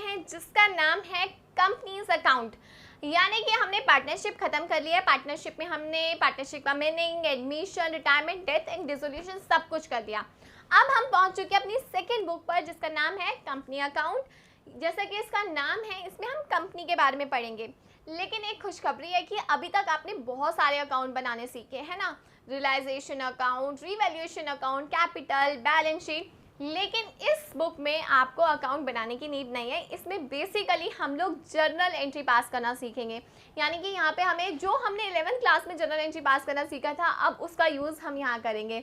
हैं जिसका नाम है कंपनीज अकाउंट। यानी कि हमने पार्टनरशिप खत्म कर लिया है। पार्टनरशिप में हमने पार्टनरशिप का meaning, admission, retirement, death and dissolution सब कुछ कर दिया। अब हम पहुंच चुके हैं अपनी सेकेंड बुक पर जिसका नाम है कंपनी अकाउंट। जैसा कि इसका नाम है, इसमें हम कंपनी के बारे में पढ़ेंगे। लेकिन एक खुशखबरी है कि अभी तक आपने बहुत सारे अकाउंट बनाने सीखे हैं ना, realisation account, revaluation account, capital, balance sheet. लेकिन इस बुक में आपको अकाउंट बनाने की नीड नहीं है। इसमें बेसिकली हम लोग जर्नल एंट्री पास करना सीखेंगे। यानी कि यहाँ पे हमें जो हमने 11th क्लास में जर्नल एंट्री पास करना सीखा था, अब उसका यूज़ हम यहाँ करेंगे।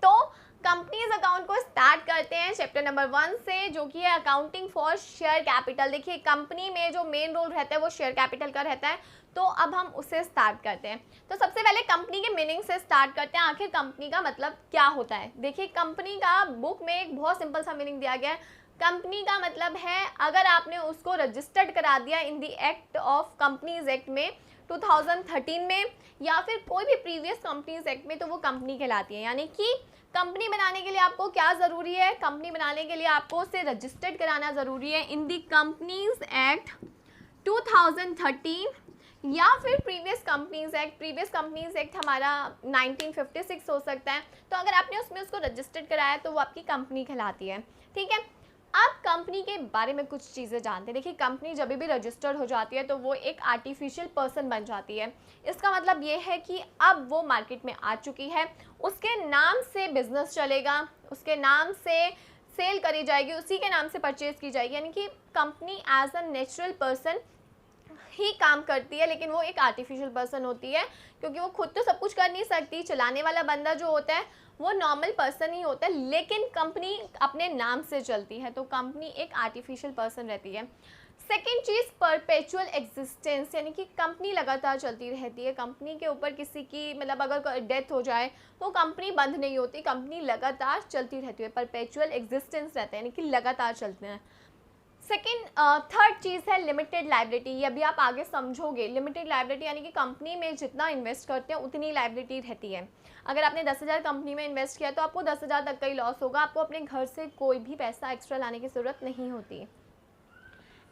तो कंपनीज अकाउंट को स्टार्ट करते हैं चैप्टर नंबर 1 से, जो कि है अकाउंटिंग फॉर शेयर कैपिटल। देखिए, कंपनी में जो मेन रोल रहता है वो शेयर कैपिटल का रहता है। तो अब हम उससे स्टार्ट करते हैं। तो सबसे पहले कंपनी के मीनिंग से स्टार्ट करते हैं। आखिर कंपनी का मतलब क्या होता है? देखिए, कंपनी का बुक में एक बहुत सिंपल सा मीनिंग दिया गया है। कंपनी का मतलब है, अगर आपने उसको रजिस्टर्ड करा दिया in the act of companies act में 2013 में, या फिर कोई भी प्रीवियस कंपनीज एक्ट में, तो वो कंपनी कहलाती है। यानी कि कंपनी बनाने के लिए आपको क्या ज़रूरी है? कंपनी बनाने के लिए आपको उसे रजिस्टर्ड कराना ज़रूरी है इन दी कंपनीज एक्ट 2013 या फिर previous companies act. Previous companies act हमारा 1956 हो सकता है। तो अगर आपने उसमें उसको रजिस्टर्ड कराया तो वो आपकी कंपनी कहलाती है। ठीक है, अब कंपनी के बारे में कुछ चीज़ें जानते हैं। देखिए, कंपनी जब भी रजिस्टर्ड हो जाती है तो वो एक आर्टिफिशियल पर्सन बन जाती है। इसका मतलब ये है कि अब वो मार्केट में आ चुकी है, उसके नाम से बिजनेस चलेगा, उसके नाम से सेल करी जाएगी, उसी के नाम से परचेज की जाएगी। यानी कि company as a natural person ही काम करती है, लेकिन वो एक आर्टिफिशियल पर्सन होती है, क्योंकि वो खुद तो सब कुछ कर नहीं सकती। चलाने वाला बंदा जो होता है वो नॉर्मल पर्सन ही होता है, लेकिन कंपनी अपने नाम से चलती है। तो कंपनी एक आर्टिफिशियल पर्सन रहती है। सेकेंड चीज़, परपेचुअल एग्जिस्टेंस, यानी कि कंपनी लगातार चलती रहती है। कंपनी के ऊपर किसी की मतलब अगर डेथ हो जाए तो कंपनी बंद नहीं होती, कंपनी लगातार चलती रहती है। परपेचुअल एग्जिस्टेंस रहता है, यानी कि लगातार चलते हैं। सेकेंड थर्ड चीज़ है लिमिटेड लायबिलिटी। ये अभी आप आगे समझोगे। लिमिटेड लायबिलिटी यानी कि कंपनी में जितना इन्वेस्ट करते हैं उतनी लायबिलिटी रहती है। अगर आपने 10,000 कंपनी में इन्वेस्ट किया तो आपको 10,000 तक का ही लॉस होगा। आपको अपने घर से कोई भी पैसा एक्स्ट्रा लाने की ज़रूरत नहीं होती।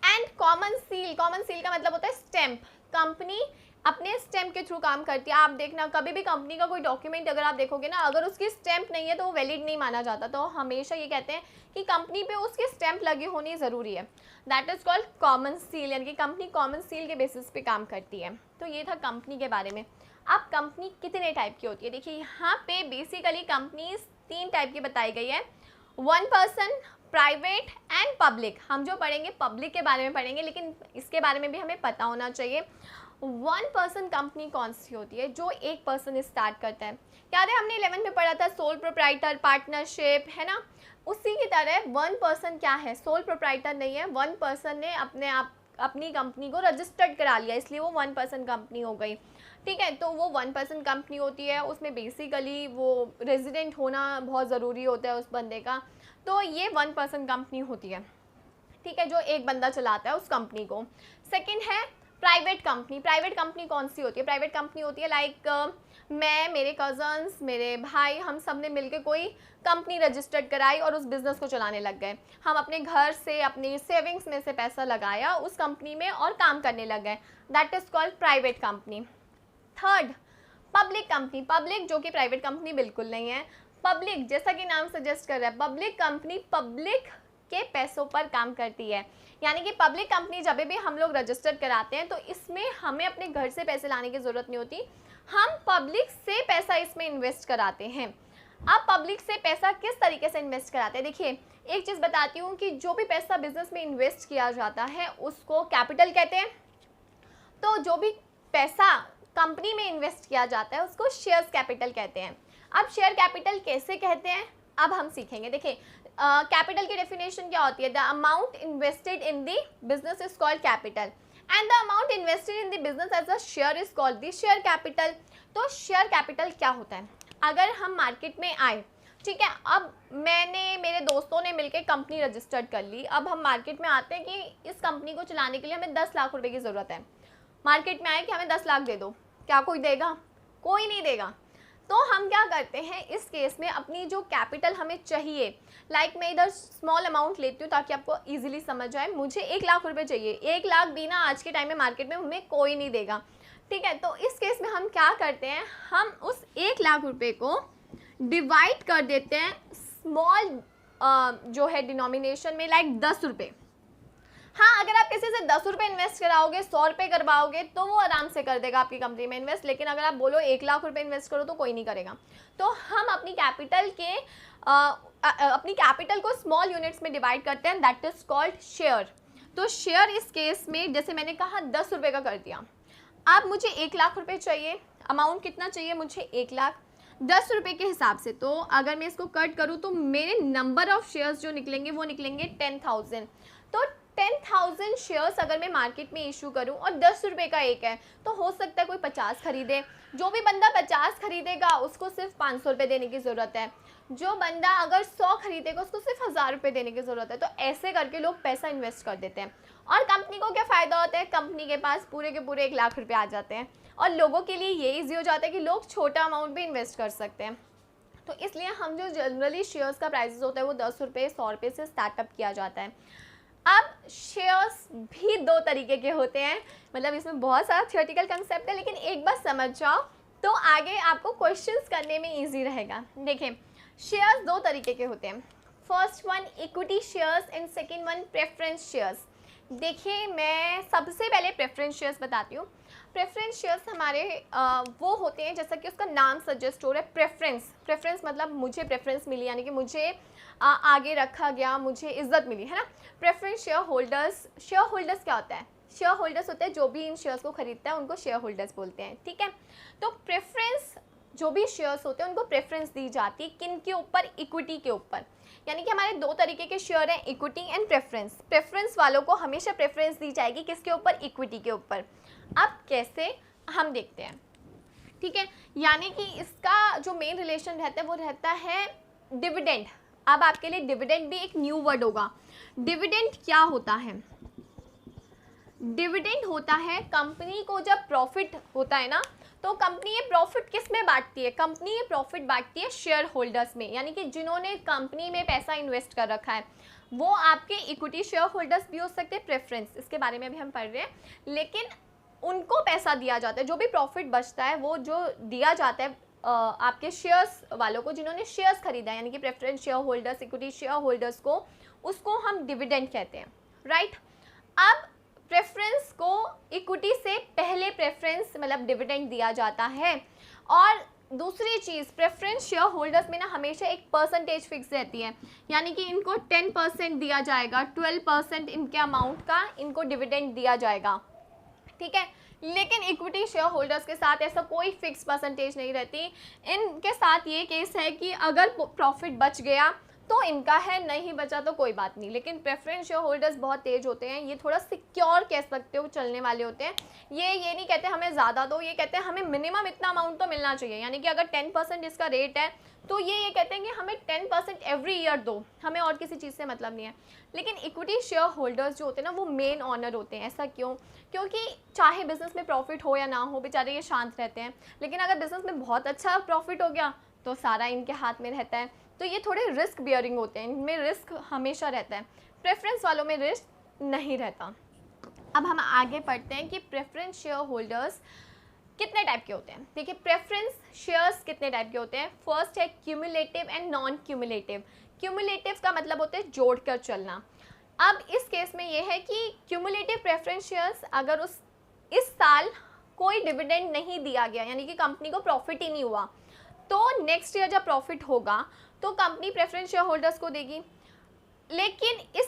And common seal, common seal का मतलब होता है स्टैम्प। कंपनी अपने स्टैम्प के थ्रू काम करती है। आप देखना, कभी भी कंपनी का कोई डॉक्यूमेंट अगर आप देखोगे ना, अगर उसकी स्टैम्प नहीं है तो वो वैलिड नहीं माना जाता। तो हमेशा ये कहते हैं कि कंपनी पे उसकी स्टैम्प लगी होनी ज़रूरी है। That is called common seal, यानी कि कंपनी कॉमन सील के बेसिस पे काम करती है। तो ये था कंपनी के बारे में। अब कंपनी कितने टाइप की होती है? देखिए, यहाँ पे बेसिकली कंपनीज 3 टाइप की बताई गई है। 1 पर्सन, प्राइवेट एंड पब्लिक। हम जो पढ़ेंगे पब्लिक के बारे में पढ़ेंगे, लेकिन इसके बारे में भी हमें पता होना चाहिए 1 पर्सन कंपनी कौन सी होती है? जो एक पर्सन स्टार्ट करता है। याद है हमने 11 में पढ़ा था सोल प्रोप्राइटर, पार्टनरशिप, है ना? उसी की तरह 1 पर्सन क्या है? सोल प्रोप्राइटर नहीं है। 1 पर्सन ने अपनी कंपनी को रजिस्टर्ड करा लिया, इसलिए वो 1 पर्सन कंपनी हो गई। ठीक है, तो वो 1 पर्सन कंपनी होती है। उसमें बेसिकली वो रेजिडेंट होना बहुत ज़रूरी होता है उस बंदे का। तो ये 1 पर्सन कंपनी होती है। ठीक है, जो एक बंदा चलाता है उस कंपनी को। सेकंड है प्राइवेट कंपनी। प्राइवेट कंपनी कौन सी होती है? प्राइवेट कंपनी होती है लाइक मैं, मेरे कजन्स, मेरे भाई, हम सब ने मिलकर कोई कंपनी रजिस्टर्ड कराई और उस बिज़नेस को चलाने लग गए। हम अपने घर से, अपनी सेविंग्स में से पैसा लगाया उस कंपनी में और काम करने लग गए। That is called private company. Third, public company. Public जो कि प्राइवेट कंपनी बिल्कुल नहीं है। पब्लिक जैसा कि नाम सजेस्ट कर रहा है, पब्लिक कंपनी पब्लिक के पैसों पर काम करती है। यानी कि पब्लिक कंपनी जब भी हम लोग रजिस्टर कराते हैं तो इसमें हमें अपने घर से पैसे लाने की ज़रूरत नहीं होती, हम पब्लिक से पैसा इसमें इन्वेस्ट कराते हैं। अब पब्लिक से पैसा किस तरीके से इन्वेस्ट कराते हैं? देखिए, एक चीज़ बताती हूँ कि जो भी पैसा बिजनेस में इन्वेस्ट किया जाता है उसको कैपिटल कहते हैं। तो जो भी पैसा कंपनी में इन्वेस्ट किया जाता है उसको शेयर्स कैपिटल कहते हैं। अब शेयर कैपिटल कैसे कहते हैं अब हम सीखेंगे। देखिए, कैपिटल की डेफिनेशन क्या होती है? The amount invested in the business is called capital and the amount invested in the business as a share is called the share capital. तो शेयर कैपिटल क्या होता है? अगर हम मार्केट में आए, ठीक है, अब मैंने, मेरे दोस्तों ने मिलकर कंपनी रजिस्टर्ड कर ली। अब हम मार्केट में आते हैं कि इस कंपनी को चलाने के लिए हमें 10 लाख रुपए की ज़रूरत है। मार्केट में आए कि हमें 10 लाख दे दो, क्या कोई देगा? कोई नहीं देगा। तो हम क्या करते हैं इस केस में, अपनी जो कैपिटल हमें चाहिए, लाइक मैं इधर स्मॉल अमाउंट लेती हूँ ताकि आपको इजीली समझ आए। मुझे 1 लाख रुपए चाहिए, 1 लाख भी ना आज के टाइम में मार्केट में हमें कोई नहीं देगा, ठीक है। तो इस केस में हम क्या करते हैं, हम उस 1 लाख रुपए को डिवाइड कर देते हैं स्मॉल जो है डिनोमिनेशन में, लाइक 10 रुपये। हाँ, अगर आप किसी से 10 रुपये इन्वेस्ट कराओगे, 100 रुपये करवाओगे, तो वो आराम से कर देगा आपकी कंपनी में इन्वेस्ट। लेकिन अगर आप बोलो 1 लाख रुपये इन्वेस्ट करो तो कोई नहीं करेगा। तो हम अपनी कैपिटल को स्मॉल यूनिट्स में डिवाइड करते हैं, दैट इज कॉल्ड शेयर। तो शेयर इस केस में जैसे मैंने कहा 10 रुपये का कर दिया। अब मुझे 1 लाख रुपये चाहिए, अमाउंट कितना चाहिए मुझे, 1 लाख। 10 रुपये के हिसाब से, तो अगर मैं इसको कट करूँ तो मेरे नंबर ऑफ शेयर्स जो निकलेंगे वो निकलेंगे 10,000। तो 10,000 शेयर्स अगर मैं मार्केट में इशू करूं और 10 रुपये का एक है, तो हो सकता है कोई 50 खरीदे। जो भी बंदा 50 खरीदेगा उसको सिर्फ 500 रुपये देने की ज़रूरत है। जो बंदा अगर 100 खरीदेगा उसको सिर्फ 1000 रुपये देने की ज़रूरत है। तो ऐसे करके लोग पैसा इन्वेस्ट कर देते हैं। और कंपनी को क्या फ़ायदा होता है, कंपनी के पास पूरे के पूरे 1 लाख रुपये आ जाते हैं। और लोगों के लिए ये ईजी हो जाता है कि लोग छोटा अमाउंट भी इन्वेस्ट कर सकते हैं। तो इसलिए हम जो जनरली शेयर्स का प्राइसेस होता है वो 10 रुपये 100 रुपये से स्टार्टअप किया जाता है। अब शेयर्स भी 2 तरीके के होते हैं, मतलब इसमें बहुत सारा थियोरेटिकल कंसेप्ट है, लेकिन एक बार समझ जाओ तो आगे आपको क्वेश्चंस करने में इजी रहेगा। देखें, शेयर्स 2 तरीके के होते हैं। First one equity shares and second one preference shares. देखिए, मैं सबसे पहले प्रेफरेंस शेयर्स बताती हूँ। प्रेफरेंस शेयर्स हमारे वो होते हैं, जैसा कि उसका नाम सजेस्ट हो रहा है, प्रेफरेंस मतलब मुझे प्रेफरेंस मिली, यानी कि मुझे आगे रखा गया, मुझे इज्जत मिली, है ना। प्रेफरेंस शेयर होल्डर्स क्या होता है, शेयर होल्डर्स होते हैं जो भी इन शेयर्स को खरीदता है उनको शेयर होल्डर्स बोलते हैं, ठीक है। तो प्रेफरेंस जो भी शेयर्स होते हैं उनको प्रेफरेंस दी जाती है, किन के ऊपर, इक्विटी के ऊपर। यानी कि हमारे 2 तरीके के शेयर हैं, इक्विटी एंड प्रेफरेंस। प्रेफरेंस वालों को हमेशा प्रेफरेंस दी जाएगी, किसके ऊपर, इक्विटी के ऊपर। अब कैसे, हम देखते हैं, ठीक है। यानी कि इसका जो मेन रिलेशन रहता है वो रहता है डिविडेंड। अब आपके लिए डिविडेंड भी एक न्यू वर्ड होगा। डिविडेंड क्या होता है, डिविडेंड होता है कंपनी को जब प्रॉफिट होता है ना, तो कंपनी ये प्रॉफिट किस में बांटती है, कंपनी ये प्रॉफिट बांटती है शेयर होल्डर्स में, यानी कि जिन्होंने कंपनी में पैसा इन्वेस्ट कर रखा है। वो आपके इक्विटी शेयर होल्डर्स भी हो सकते हैं, प्रेफरेंस, इसके बारे में अभी हम पढ़ रहे हैं। लेकिन उनको पैसा दिया जाता है, जो भी प्रॉफिट बचता है वो जो दिया जाता है आपके शेयर्स वालों को, जिन्होंने शेयर्स खरीदा है, यानी कि preference share holders, equity share holders को, उसको हम डिविडेंड कहते हैं, राइट। अब प्रेफरेंस को इक्विटी से पहले प्रेफरेंस मतलब डिविडेंड दिया जाता है। और दूसरी चीज़, प्रेफरेंस शेयर होल्डर्स में ना हमेशा एक परसेंटेज फिक्स रहती है, यानी कि इनको 10% दिया जाएगा, 12% इनके अमाउंट का इनको डिविडेंड दिया जाएगा, ठीक है। लेकिन इक्विटी शेयर होल्डर्स के साथ ऐसा कोई फिक्स परसेंटेज नहीं रहती। इनके साथ ये केस है कि अगर प्रॉफिट बच गया तो इनका है, नहीं बचा तो कोई बात नहीं। लेकिन प्रेफरेंस शेयर होल्डर्स बहुत तेज होते हैं, ये थोड़ा सिक्योर कह सकते हो, चलने वाले होते हैं। ये नहीं कहते हमें ज़्यादा दो, ये कहते हैं हमें मिनिमम इतना अमाउंट तो मिलना चाहिए। यानी कि अगर 10% इसका रेट है तो ये कहते हैं कि हमें 10% एवरी ईयर दो, हमें और किसी चीज़ से मतलब नहीं है। लेकिन इक्विटी शेयर होल्डर्स जो होते हैं ना वो मेन ऑनर होते हैं। ऐसा क्यों? क्योंकि चाहे बिजनेस में प्रॉफिट हो या ना हो, बेचारे ये शांत रहते हैं। लेकिन अगर बिजनेस में बहुत अच्छा प्रॉफिट हो गया तो सारा इनके हाथ में रहता है। तो ये थोड़े रिस्क बियरिंग होते हैं, इनमें रिस्क हमेशा रहता है। प्रेफरेंस वालों में रिस्क नहीं रहता। अब हम आगे पढ़ते हैं कि प्रेफरेंस शेयर होल्डर्स कितने टाइप के होते हैं। देखिए, प्रेफरेंस शेयर्स कितने टाइप के होते हैं। फर्स्ट है cumulative and non cumulative. Cumulative का मतलब होता है जोड़कर चलना। अब इस केस में ये है कि क्यूमुलेटिव प्रेफरेंस शेयर्स, अगर इस साल कोई डिविडेंड नहीं दिया गया, यानी कि कंपनी को प्रॉफिट ही नहीं हुआ, तो नेक्स्ट ईयर जब प्रॉफिट होगा तो कंपनी प्रेफरेंस शेयर होल्डर्स को देगी। लेकिन इस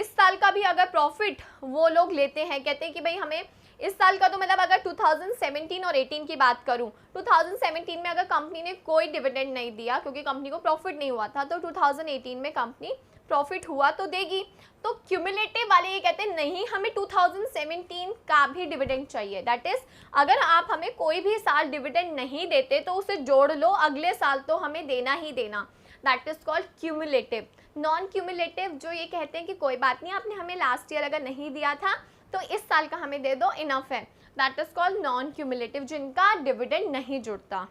साल का भी अगर प्रॉफिट वो लोग लेते हैं, कहते हैं कि भाई हमें इस साल का, तो मतलब अगर 2017 और 18 की बात करूं, 2017 में अगर कंपनी ने कोई डिविडेंड नहीं दिया क्योंकि कंपनी को प्रॉफिट नहीं हुआ था, तो 2018 में कंपनी प्रॉफिट हुआ तो देगी। तो क्यूमुलेटिव वाले ये कहते हैं नहीं, हमें 2017 का भी डिविडेंड चाहिए। दैट इज, अगर आप हमें कोई भी साल डिविडेंड नहीं देते तो उसे जोड़ लो, अगले साल तो हमें देना ही देना। That is called cumulative. Non cumulative जो ये कहते हैं कि कोई बात नहीं, आपने हमें लास्ट ईयर अगर नहीं दिया था तो इस साल का हमें दे दो, इनफ है। That is called non cumulative, जिनका डिविडेंड नहीं जुड़ता।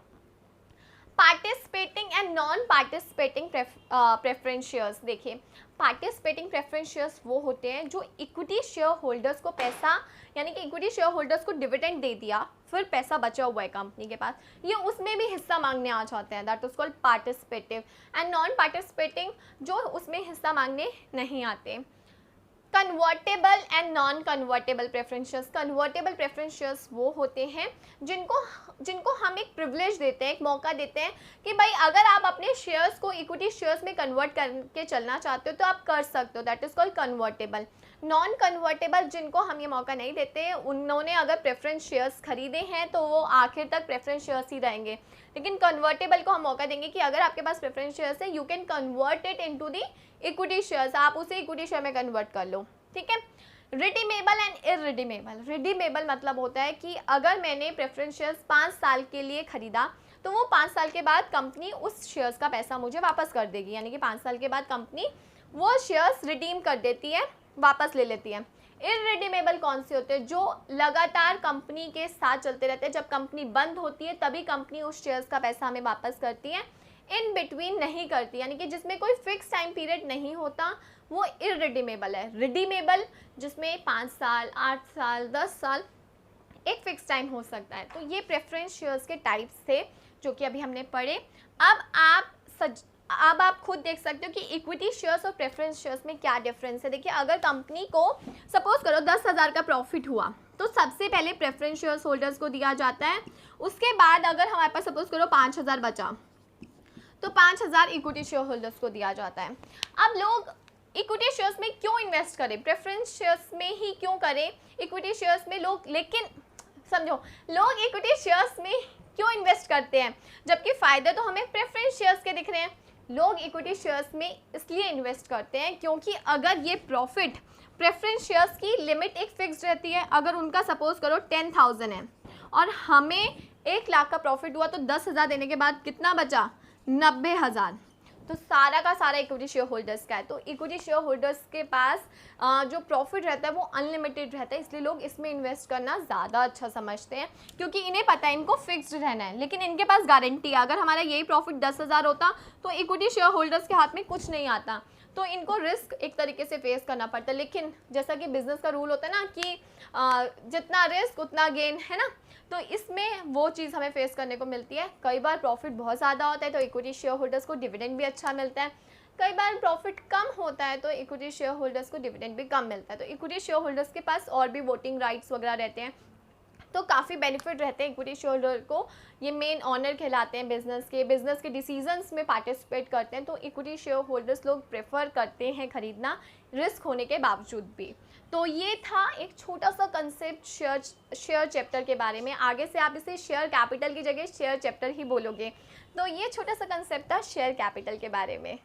Participating and non participating preference shares. देखिए, पार्टिसिपेटिंग प्रेफरेंस शेयर्स वो होते हैं जो इक्विटी शेयर होल्डर्स को पैसा, यानी कि इक्विटी शेयर होल्डर्स को डिविडेंड दे दिया, फिर पैसा बचा हुआ है कंपनी के पास, ये उसमें भी हिस्सा मांगने आ जाते हैं, that is called participative. And non participating जो उसमें हिस्सा मांगने नहीं आते। Convertible and non convertible preference shares. Convertible preference shares वो होते हैं जिनको हम एक प्रिविलेज देते हैं, एक मौका देते हैं कि भाई अगर आप अपने शेयर्स को इक्विटी शेयर्स में कन्वर्ट करके चलना चाहते हो तो आप कर सकते हो, that is called convertible. Non convertible जिनको हम ये मौका नहीं देते, उन्होंने अगर प्रेफरेंस शेयर्स खरीदे हैं तो वो आखिर तक प्रेफरेंस शेयर्स ही रहेंगे, लेकिन कन्वर्टेबल को हम मौका देंगे कि अगर आपके पास प्रेफरेंस शेयर्स है, you can convert it into the equity shares, आप उसे इक्विटी शेयर में कन्वर्ट कर लो, ठीक है। Redeemable and irredeemable. रिडीमेबल मतलब होता है कि अगर मैंने प्रेफरेंस शेयर्स 5 साल के लिए खरीदा तो वो 5 साल के बाद कंपनी उस शेयर्स का पैसा मुझे वापस कर देगी, यानी कि 5 साल के बाद कंपनी वो शेयर्स रिडीम कर देती है, वापस ले लेती है। इररिडीमेबल कौन से होते हैं? जो लगातार कंपनी के साथ चलते रहते हैं, जब कंपनी बंद होती है तभी कंपनी उस शेयर्स का पैसा हमें वापस करती है, इन बिटवीन नहीं करती, यानी कि जिसमें कोई फिक्स टाइम पीरियड नहीं होता, वो इररिडीमेबल है। रिडीमेबल जिसमें 5 साल, 8 साल, 10 साल एक फिक्स टाइम हो सकता है। तो ये प्रेफरेंस शेयर्स के टाइप्स थे जो कि अभी हमने पढ़े। अब आप खुद देख सकते हो कि इक्विटी शेयर्स और प्रेफरेंस शेयर्स में क्या डिफरेंस है। देखिए, अगर कंपनी को सपोज करो 10,000 का प्रॉफिट हुआ तो सबसे पहले प्रेफरेंस शेयर्स होल्डर्स को दिया जाता है। उसके बाद अगर हमारे पास सपोज करो 5,000 बचा तो 5,000 इक्विटी शेयर होल्डर्स को दिया जाता है। अब लोग इक्विटी शेयर्स में क्यों इन्वेस्ट करें? प्रेफरेंस शेयर्स में ही क्यों करें? इक्विटी शेयर्स में लोग, लेकिन समझो, लोग इक्विटी शेयर्स में क्यों इन्वेस्ट करते हैं जबकि फ़ायदे तो हमें प्रेफरेंस शेयर्स के दिख रहे हैं? लोग इक्विटी शेयर्स में इसलिए इन्वेस्ट करते हैं क्योंकि अगर ये प्रॉफिट, प्रेफरेंस शेयर्स की लिमिट एक फिक्स रहती है, अगर उनका सपोज करो 10,000 है और हमें 1 लाख का प्रॉफिट हुआ तो 10,000 देने के बाद कितना बचा? 90,000। तो सारा का सारा इक्विटी शेयर होल्डर्स का है। तो इक्विटी शेयर होल्डर्स के पास जो प्रॉफिट रहता है वो अनलिमिटेड रहता है, इसलिए लोग इसमें इन्वेस्ट करना ज़्यादा अच्छा समझते हैं क्योंकि इन्हें पता है इनको फिक्स्ड रहना है, लेकिन इनके पास गारंटी है। अगर हमारा यही प्रॉफिट 10,000 होता तो इक्विटी शेयर होल्डर्स के हाथ में कुछ नहीं आता, तो इनको रिस्क एक तरीके से फेस करना पड़ता है। लेकिन जैसा कि बिजनेस का रूल होता है ना कि जितना रिस्क उतना गेन, है ना, तो इसमें वो चीज़ हमें फेस करने को मिलती है। कई बार प्रॉफिट बहुत ज़्यादा होता है तो इक्विटी शेयर होल्डर्स को डिविडेंड भी अच्छा मिलता है, कई बार प्रॉफिट कम होता है तो इक्विटी शेयर होल्डर्स को डिविडेंड भी कम मिलता है। तो इक्विटी शेयर होल्डर्स के पास और भी वोटिंग राइट्स वगैरह रहते हैं, तो काफ़ी बेनिफिट रहते हैं इक्विटी शेयर होल्डर को। ये मेन ऑनर कहलाते हैं बिजनेस के डिसीजंस में पार्टिसिपेट करते हैं, तो इक्विटी शेयर होल्डर्स लोग प्रेफर करते हैं खरीदना रिस्क होने के बावजूद भी। तो ये था एक छोटा सा कंसेप्ट शेयर चैप्टर के बारे में। आगे से आप इसे शेयर कैपिटल की जगह शेयर चैप्टर ही बोलोगे। तो ये छोटा सा कंसेप्ट था शेयर कैपिटल के बारे में।